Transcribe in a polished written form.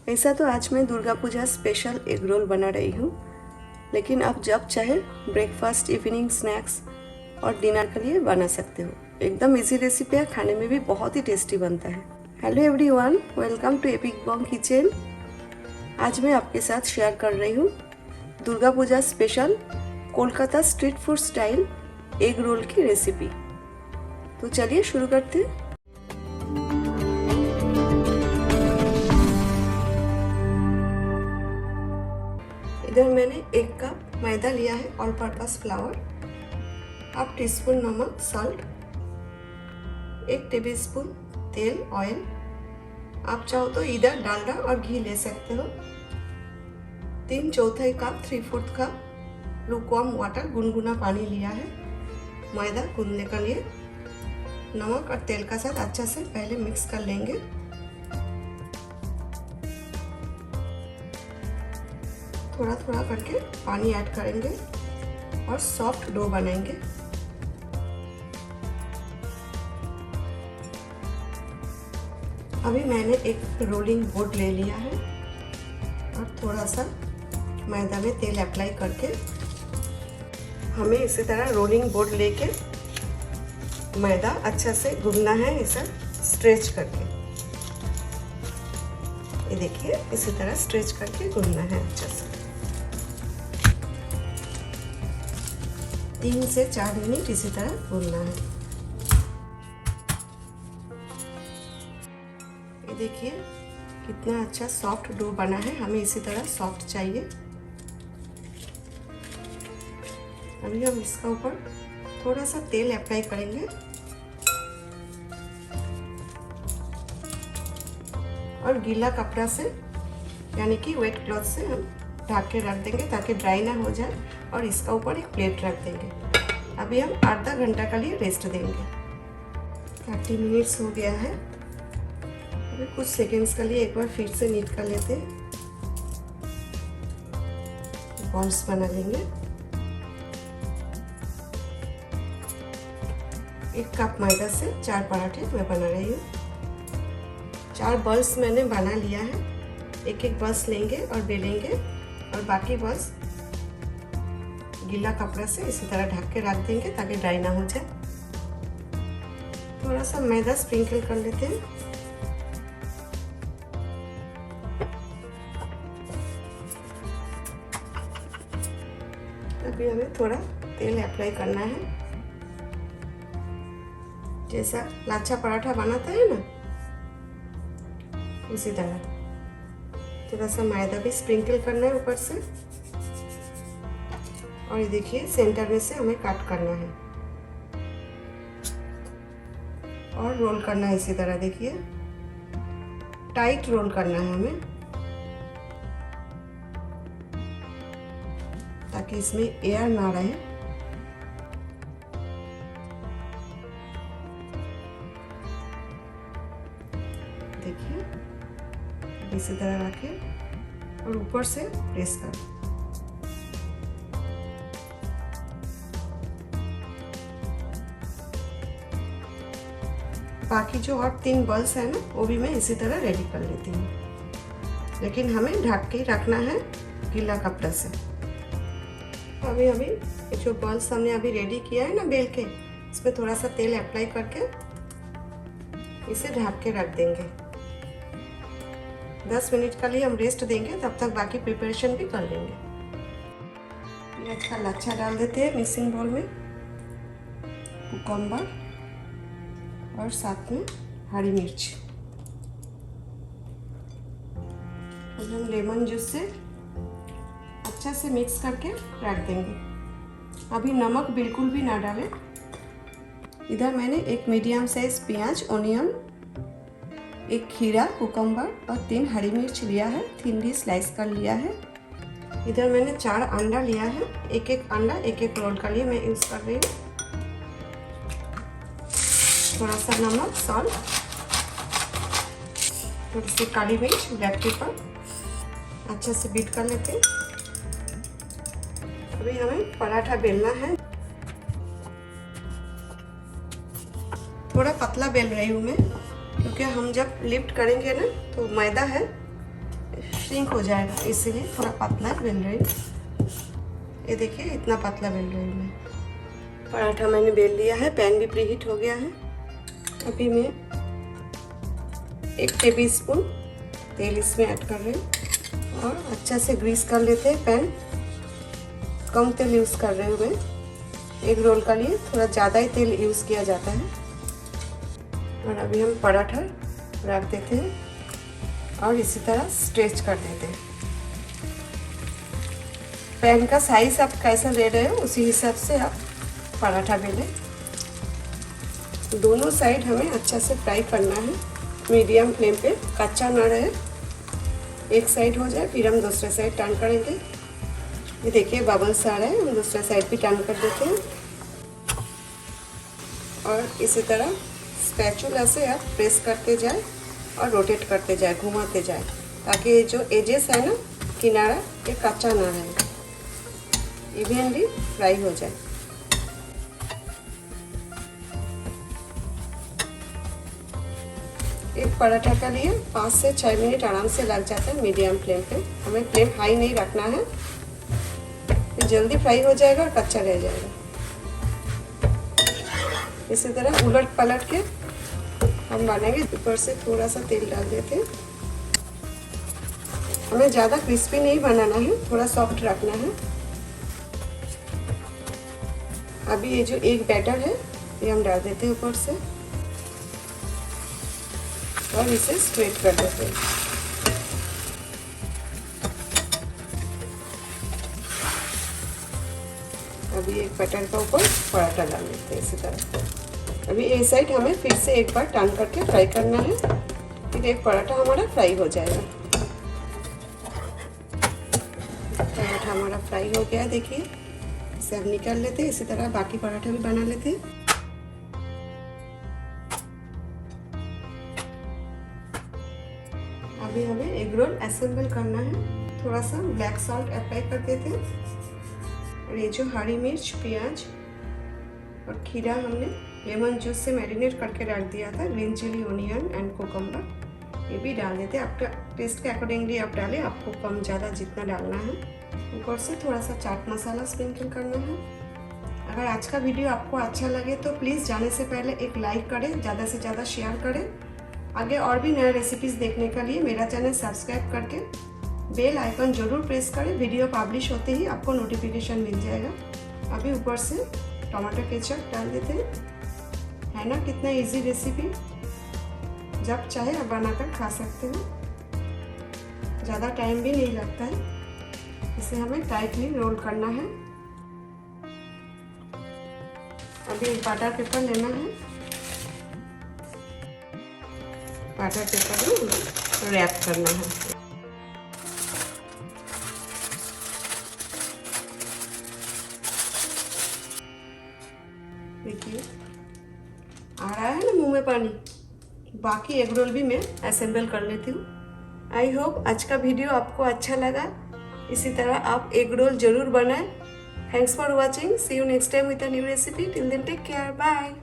ऐसा तो आज मैं Durga Puja special egg roll बना रही हूँ, लेकिन आप जब चाहे ब्रेकफास्ट, इवनिंग स्नैक्स और डिनर के लिए बना सकते हो। एकदम इजी रेसिपी है, खाने में भी बहुत ही टेस्टी बनता है। Hello everyone, welcome to Epic Bong Kitchen. आज मैं आपके साथ शेयर कर रही हूँ Durga Puja special Kolkata street food style egg roll की रेसिपी। तो चलिए शुरू करते हैं। इधर मैंने 1 कप मैदा लिया है, all purpose flower, half teaspoon नमक सॉल्ट, 1 टेबलस्पून तेल ऑयल। आप चाहो तो इधर डालडा और घी ले सकते हो। 3/4 कप 3/4 कप लुकवार्म वाटर, गुनगुना पानी लिया है मैदा गूंदने के लिए। नमक और तेल का साथ अच्छा से पहले मिक्स कर लेंगे। थोड़ा थोड़ा करके पानी ऐड करेंगे और सॉफ्ट डो बनाएंगे। अभी मैंने एक रोलिंग बोर्ड ले लिया है और थोड़ा सा मैदा में तेल अप्लाई करके हमें इसी तरह रोलिंग बोर्ड लेके मैदा अच्छा से गूंदना है, ऐसा स्ट्रेच करके। ये देखिए, इसी तरह स्ट्रेच करके गूंदना है अच्छा से। 3 से 4 मिनट इसी तरह गूंदना है। ये देखिए कितना अच्छा सॉफ्ट डो बना है, हमें इसी तरह सॉफ्ट चाहिए। अभी हम इसका ऊपर थोड़ा सा तेल अप्लाई करेंगे और गीला कपड़ा से यानी कि वेट क्लॉथ से हम ढक के रख देंगे ताकि ड्राई ना हो जाए, और इसका ऊपर एक प्लेट रख देंगे। अभी हम आधा घंटा के लिए रेस्ट देंगे। 30 मिनट्स हो गया है। अभी कुछ सेकेंड्स के लिए एक बार फिर से नीट कर लेते हैं। बॉल्स बना लेंगे। 1 कप मैदा से 4 पराठे मैं बना रही हूँ। 4 बॉल्स मैंने बना लिया है। एक एक बॉल्स लेंगे और बेलेंगे और बाकी बॉल्स गीला कपड़ा से इसी तरह ढक के रख देंगे ताकि ड्राई ना हो जाए। थोड़ा सा मैदा स्प्रिंकल कर लेते हैं। अभी हमें थोड़ा तेल अप्लाई करना है, जैसा लाच्छा पराठा बनाता है ना, उसी तरह थोड़ा सा मैदा भी स्प्रिंकल करना है ऊपर से। और ये देखिए सेंटर में से हमें कट करना है और रोल करना है इसी तरह। देखिए टाइट रोल करना है हमें ताकि इसमें एयर ना रहे। देखिए इसी तरह रखें और ऊपर से प्रेस कर। बाकी जो और 3 बॉल्स है ना, वो भी मैं इसी तरह रेडी कर लेती हूँ, लेकिन हमें ढक के रखना है गीला कपड़ा से। अभी जो बॉल्स हमने अभी रेडी किया है ना बेल के, इसमें थोड़ा सा तेल अप्लाई करके इसे ढक के रख देंगे। 10 मिनट के लिए हम रेस्ट देंगे, तब तक बाकी प्रिपरेशन भी कर लेंगे। प्याज का लच्छा डाल देते हैं मिक्सिंग बाउल में, कुकुम्बर और साथ में हरी मिर्च। हम लेमन जूस से अच्छा से मिक्स करके रख देंगे। अभी नमक बिल्कुल भी ना डालें। इधर मैंने 1 मीडियम साइज प्याज, ऑनियन, 1 खीरा, कुकुम्बर और 3 हरी मिर्च लिया है, थिनली स्लाइस कर लिया है। इधर मैंने 4 अंडा लिया है। एक एक अंडा एक एक रोल के लिए मैं यूज़ कर रही हूँ। थोड़ा सा नमक, सॉल्ट, थोड़ी सी काली मिर्च, ब्लैक पेपर, अच्छा से बीट कर लेते हैं। अभी हमें पराठा बेलना है। थोड़ा पतला बेल रही हूँ मैं, क्योंकि हम जब लिफ्ट करेंगे ना तो मैदा है श्रिंक हो जाएगा, इसीलिए थोड़ा पतला बेल रही हूँ। ये देखिए इतना पतला बेल रही हूँ मैं। पराठा मैंने बेल लिया है, पैन भी प्रीहीट हो गया है। अभी मैं 1 टेबलस्पून तेल इसमें ऐड कर रही हूँ और अच्छा से ग्रीस कर लेते हैं पैन। कम तेल यूज़ कर रही हूँ मैं। एग रोल के लिए थोड़ा ज़्यादा ही तेल यूज़ किया जाता है। और अभी हम पराठा रख देते हैं और इसी तरह स्ट्रेच कर देते हैं। पैन का साइज आप कैसा ले रहे हो उसी हिसाब से आप पराठा बेलें। दोनों साइड हमें अच्छा से फ्राई करना है, मीडियम फ्लेम पे, कच्चा ना रहे। एक साइड हो जाए फिर हम दूसरे साइड टर्न करेंगे। ये देखिए बबल्स आ रहे हैं, हम दूसरा साइड भी टर्न कर देते हैं। और इसी तरह स्पैचुला से आप प्रेस करते जाए और रोटेट करते जाए, घुमाते जाए, ताकि जो एजेस है ना किनारा, ये कच्चा ना रहे, इवनली फ्राई हो जाए। एक पराठा के लिए 5 से 6 मिनट आराम से लग जाता है मीडियम फ्लेम पे। हमें फ्लेम हाई नहीं रखना है, तो जल्दी फ्राई हो जाएगा और कच्चा रह जाएगा। इसी तरह उलट पलट के हम बनाएंगे। ऊपर से थोड़ा सा तेल डाल देते हैं। हमें ज़्यादा क्रिस्पी नहीं बनाना है, थोड़ा सॉफ्ट रखना है। अभी ये जो एग बैटर है ये हम डाल देते हैं ऊपर से और इसे स्प्रेड कर देते हैं। अभी एक बैटर का ऊपर पराठा डाल देते हैं इसी तरह। अभी ये साइड हमें फिर से एक बार टर्न करके फ्राई करना है, फिर एक पराठा हमारा फ्राई हो जाएगा। पराठा हमारा फ्राई हो गया, देखिए इसे अब निकाल लेते हैं। इसी तरह बाकी पराठा भी बना लेते हैं। अभी हमें एग रोल असेंबल करना है। थोड़ा सा ब्लैक सॉल्ट अप्लाई कर देते हैं। और ये जो हरी मिर्च, प्याज और खीरा हमने लेमन जूस से मैरिनेट करके रख दिया था, green chilli, onion and cucumber, ये भी डाल देते हैं। आपका टेस्ट के अकॉर्डिंगली आप डालें, आपको कम ज़्यादा जितना डालना है। ऊपर से थोड़ा सा चाट मसाला स्प्रिंकल करना है। अगर आज का वीडियो आपको अच्छा लगे तो प्लीज़ जाने से पहले एक लाइक करें, ज़्यादा से ज़्यादा शेयर करें। आगे और भी नए रेसिपीज़ देखने के लिए मेरा चैनल सब्सक्राइब करके बेल आइकन जरूर प्रेस करें। वीडियो पब्लिश होते ही आपको नोटिफिकेशन मिल जाएगा। अभी ऊपर से टमाटो केचप डाल देते हैं। है ना कितना इजी रेसिपी, जब चाहे आप बनाकर खा सकते हो। ज़्यादा टाइम भी नहीं लगता है। इसे हमें टाइटली रोल करना है। अभी एक बटर पेपर लेना है। बटर पेपर में रैप करना है। देखिए आ रहा है ना मुंह में पानी। बाकी एग रोल भी मैं असेंबल कर लेती हूँ। आई होप आज का वीडियो आपको अच्छा लगा। इसी तरह आप एग रोल जरूर बनाएं। Thanks for watching. See you next time with a new recipe. Till then take care, bye.